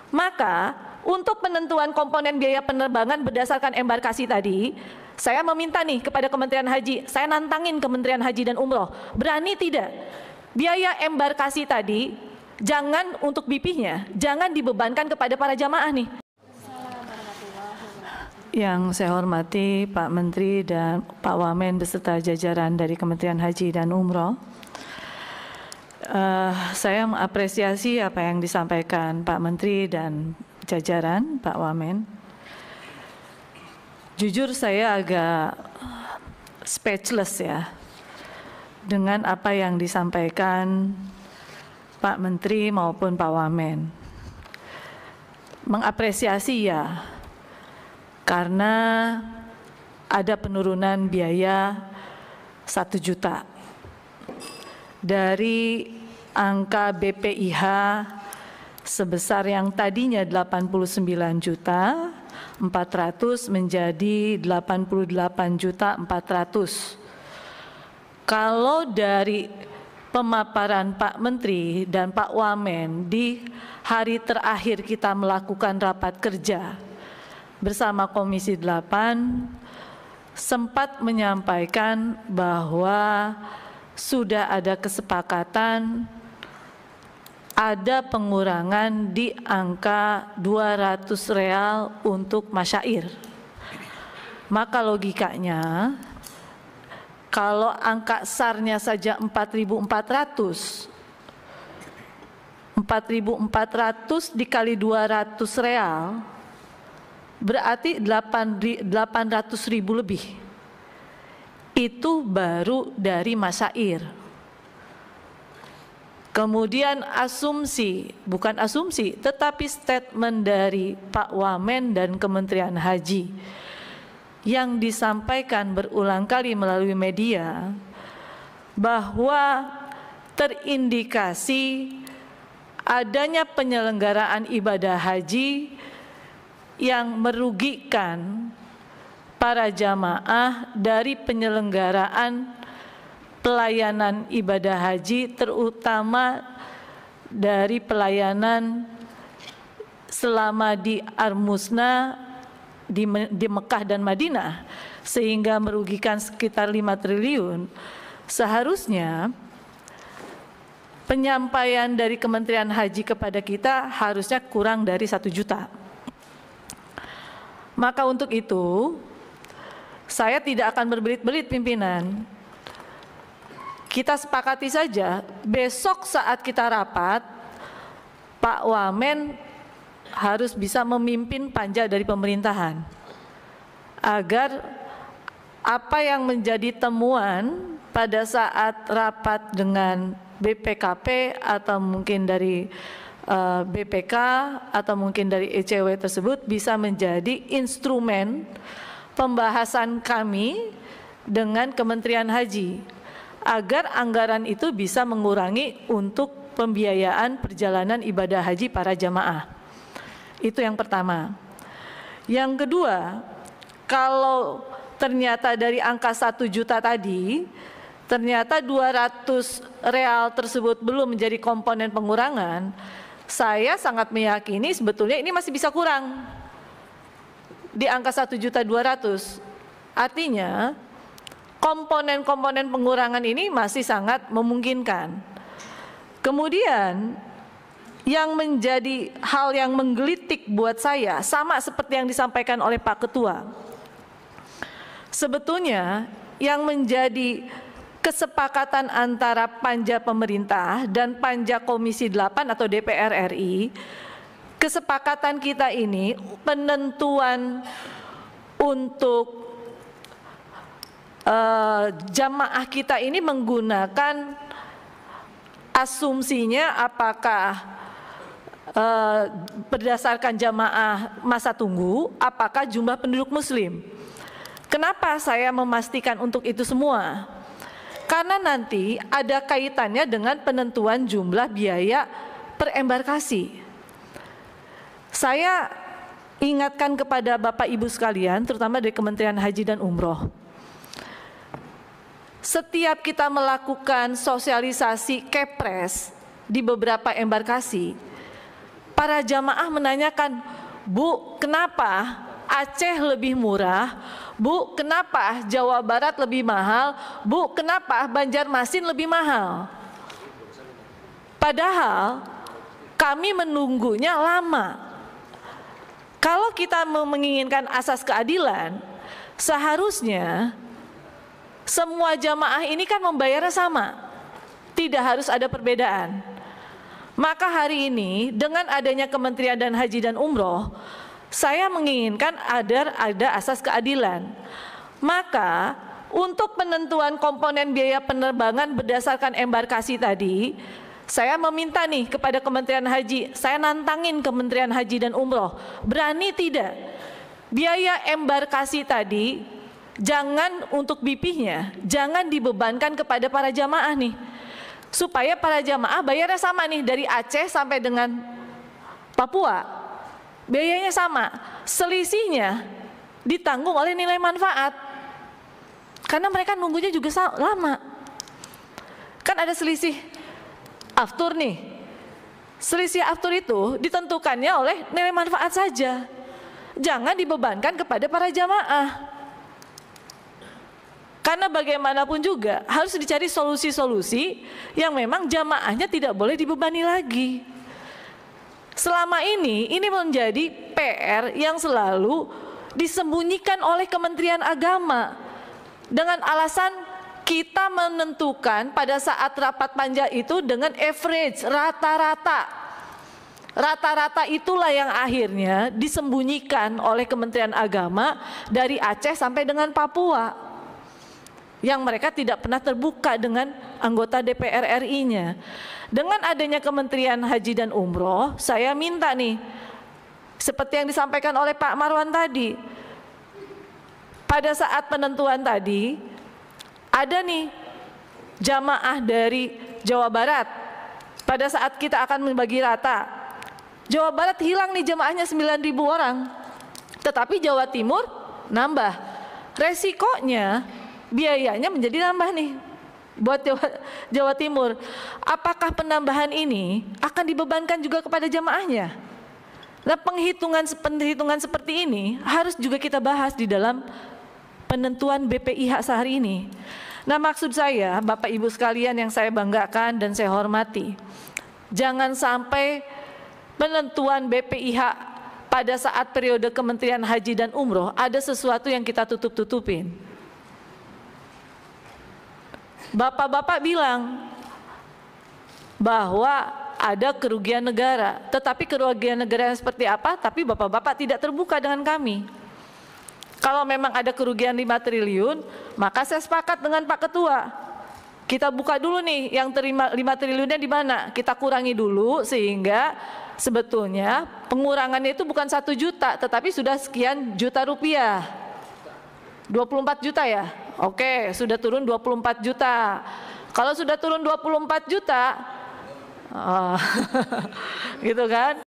Maka untuk penentuan komponen biaya penerbangan berdasarkan embarkasi tadi, saya meminta nih kepada Kementerian Haji, saya nantangin Kementerian Haji dan Umroh, berani tidak biaya embarkasi tadi jangan untuk BP-nya, jangan dibebankan kepada para jamaah nih. Yang saya hormati Pak Menteri dan Pak Wamen beserta jajaran dari Kementerian Haji dan Umroh, saya mengapresiasi apa yang disampaikan Pak Menteri dan jajaran Pak Wamen. Jujur saya agak speechless ya dengan apa yang disampaikan Pak Menteri maupun Pak Wamen. Mengapresiasi ya, karena ada penurunan biaya 1 juta dari angka BPIH sebesar yang tadinya 89 juta 400 menjadi 88 juta 400. Kalau dari pemaparan Pak Menteri dan Pak Wamen di hari terakhir kita melakukan rapat kerja bersama Komisi 8 sempat menyampaikan bahwa sudah ada kesepakatan ada pengurangan di angka 200 real untuk masyair. Maka logikanya kalau angka SAR-nya saja 4.400 dikali 200 real berarti 800.000 lebih. Itu baru dari masyair. Kemudian asumsi, bukan asumsi, tetapi statement dari Pak Wamen dan Kementerian Haji yang disampaikan berulang kali melalui media bahwa terindikasi adanya penyelenggaraan ibadah haji yang merugikan para jamaah dari penyelenggaraan pelayanan ibadah haji, terutama dari pelayanan selama di Armusna di Mekah dan Madinah, sehingga merugikan sekitar 5 triliun. Seharusnya penyampaian dari Kementerian Haji kepada kita harusnya kurang dari 1 juta. Maka untuk itu saya tidak akan berbelit-belit pimpinan. Kita sepakati saja besok saat kita rapat Pak Wamen harus bisa memimpin panja dari pemerintahan agar apa yang menjadi temuan pada saat rapat dengan BPKP atau mungkin dari BPK atau mungkin dari ECW tersebut bisa menjadi instrumen pembahasan kami dengan Kementerian Haji agar anggaran itu bisa mengurangi untuk pembiayaan perjalanan ibadah haji para jamaah. Itu yang pertama. Yang kedua, kalau ternyata dari angka 1 juta tadi, ternyata 200 real tersebut belum menjadi komponen pengurangan, saya sangat meyakini sebetulnya ini masih bisa kurang di angka 1.200.000. Artinya komponen-komponen pengurangan ini masih sangat memungkinkan. Kemudian yang menjadi hal yang menggelitik buat saya sama seperti yang disampaikan oleh Pak Ketua. Sebetulnya yang menjadi kesepakatan antara panja pemerintah dan panja Komisi 8 atau DPR RI, kesepakatan kita ini penentuan untuk jamaah kita ini menggunakan asumsinya apakah berdasarkan jamaah masa tunggu, apakah jumlah penduduk muslim. Kenapa saya memastikan untuk itu semua? Karena nanti ada kaitannya dengan penentuan jumlah biaya per embarkasi. Saya ingatkan kepada Bapak Ibu sekalian, terutama dari Kementerian Haji dan Umroh. Setiap kita melakukan sosialisasi kepres di beberapa embarkasi, para jamaah menanyakan, Bu, kenapa Aceh lebih murah? Bu, kenapa Jawa Barat lebih mahal? Bu, kenapa Banjarmasin lebih mahal? Padahal kami menunggunya lama. Kalau kita menginginkan asas keadilan, seharusnya semua jamaah ini kan membayarnya sama, tidak harus ada perbedaan. Maka hari ini dengan adanya Kementerian dan Haji dan Umroh, saya menginginkan ada asas keadilan. Maka untuk penentuan komponen biaya penerbangan berdasarkan embarkasi tadi, saya meminta nih kepada Kementerian Haji, saya nantangin Kementerian Haji dan Umroh, berani tidak biaya embarkasi tadi jangan untuk BP-nya, jangan dibebankan kepada para jamaah nih, supaya para jamaah bayarnya sama nih dari Aceh sampai dengan Papua. Biayanya sama, selisihnya ditanggung oleh nilai manfaat. Karena mereka nunggunya juga lama. Kan ada selisih aftur nih. Selisih aftur itu ditentukannya oleh nilai manfaat saja. Jangan dibebankan kepada para jamaah. Karena bagaimanapun juga harus dicari solusi-solusi yang memang jamaahnya tidak boleh dibebani lagi. Selama ini menjadi PR yang selalu disembunyikan oleh Kementerian Agama dengan alasan kita menentukan pada saat rapat panja itu dengan average, rata-rata. Rata-rata itulah yang akhirnya disembunyikan oleh Kementerian Agama dari Aceh sampai dengan Papua, yang mereka tidak pernah terbuka dengan anggota DPR RI-nya. Dengan adanya Kementerian Haji dan Umroh, saya minta nih, seperti yang disampaikan oleh Pak Marwan tadi, pada saat penentuan tadi, ada nih jamaah dari Jawa Barat, pada saat kita akan membagi rata, Jawa Barat hilang nih jamaahnya 9.000 orang, tetapi Jawa Timur nambah. Resikonya, biayanya menjadi nambah nih buat Jawa Timur. Apakah penambahan ini akan dibebankan juga kepada jamaahnya? Nah, penghitungan seperti ini harus juga kita bahas di dalam penentuan BPIH sehari ini. Nah, maksud saya, Bapak Ibu sekalian yang saya banggakan dan saya hormati, jangan sampai penentuan BPIH pada saat periode Kementerian Haji dan Umroh ada sesuatu yang kita tutup-tutupin. Bapak-bapak bilang bahwa ada kerugian negara, tetapi kerugian negara yang seperti apa? Tapi bapak-bapak tidak terbuka dengan kami. Kalau memang ada kerugian 5 triliun, maka saya sepakat dengan Pak Ketua. Kita buka dulu nih yang terima 5 triliunnya di mana? Kita kurangi dulu sehingga sebetulnya pengurangannya itu bukan 1 juta, tetapi sudah sekian juta rupiah. 24 juta ya? Oke, sudah turun 24 juta. Kalau sudah turun 24 juta, gitu kan?